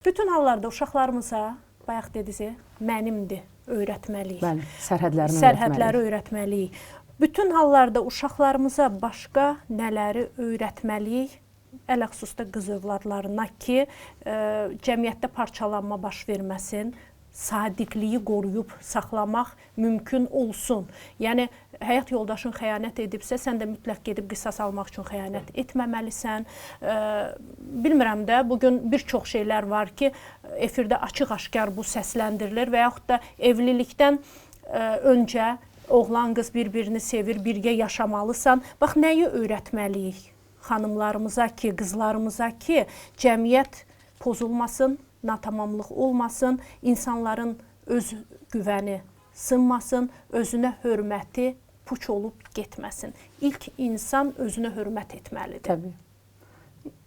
Bütün hallarda uşaqlarımıza, bayaq dediniz, mənimdir, öyrətməliyik. Bəli, sərhədlərini Sərhədləri öyrətməliyik. Bütün hallarda uşaqlarımıza başqa nələri öyrətməliyik? Ələxüsusda qız övladlarına ki, cəmiyyətdə parçalanma baş verməsin, sadiqliyi qoruyub saxlamaq mümkün olsun. Yəni, həyat yoldaşın xəyanət edibsə, sən də mütləq gedib qisas almaq üçün xəyanət etməməlisən. Bilmirəm də, bugün bir çox şeylər var ki, efirdə açıq-aşkar bu səsləndirilir və yaxud da evlilikdən öncə oğlan qız bir-birini sevir, birgə yaşamalısan. Bax, nəyi öyrətməliyik xanımlarımıza ki, qızlarımıza ki, cəmiyyət pozulmasın, natamamlıq olmasın, insanların öz güvəni sınmasın, özünə hörməti puç olub getməsin. İlk insan özünə hörmət etməlidir. Təbii.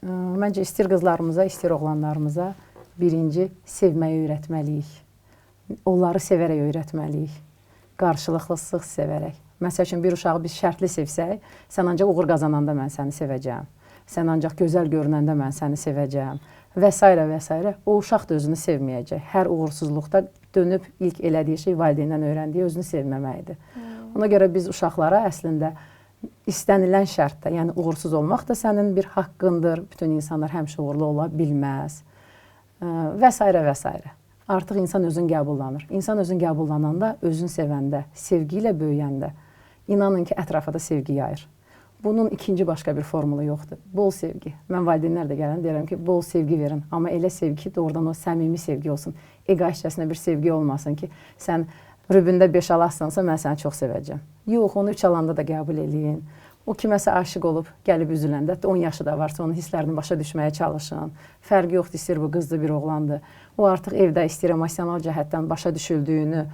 Məncə, istir qızlarımıza, istir oğlanlarımıza birinci sevməyi öyrətməliyik. Onları sevərək öyrətməliyik. Qarşılıqlısıq sevərək. Məsəl üçün, bir uşağı biz şərtli sevsək, sən ancaq uğur qazananda mən səni sevəcəm. Sən ancaq gözəl görünəndə mən səni sevəcəm. Və s. və s. O uşaq da özünü sevməyəcək. Hər uğursuzluqda dönüb ilk elədiyi şey valideyndən öyrəndiyi özünü sevməməyidir. Ona görə biz uşaqlara əslində istənilən şərtdə, yəni uğursuz olmaq da sənin bir haqqındır. Bütün insanlar həmişə uğurlu ola bilməz. Və s. və s. Artıq insan özünü qəbullanır. İnsan özünü qəbullananda, özünü sevəndə, sevgi ilə böyüyəndə, inanın ki, ətrafa da sevgi yayır. Bunun ikinci başqa bir formulu yoxdur. Bol sevgi. Mən valideynlər də gələn deyirəm ki, bol sevgi verin. Amma elə sevgi ki, doğrudan o səmimi sevgi olsun. Eqaişcəsinə bir sevgi olmasın ki, sən rübündə 5 alassansa, mən səni çox sevəcəm. Yox, onu 3 alanda da qəbul eləyin. O kiməsə aşıq olub, gəlib üzüləndə, 10 yaşı da varsa, onun hisslərini başa düşməyə çalışın. Fərqi yoxdur, istəyir bu qızdır, bir oğlandır. O artıq evdə istəyir emosional cəhətdən başa düşüldüyünü,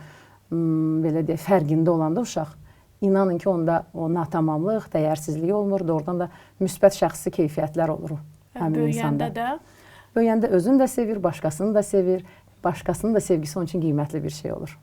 belə deyək, fərqində olanda uşaq, İnanın ki, onda o natamamlıq, dəyərsizlik olmur, doğrudan da müsbət şəxsi keyfiyyətlər olur həmin insanda. Böyüyəndə də? Böyüyəndə özünü də sevir, başqasını da sevir, başqasının da sevgisi onun üçün qiymətli bir şey olur.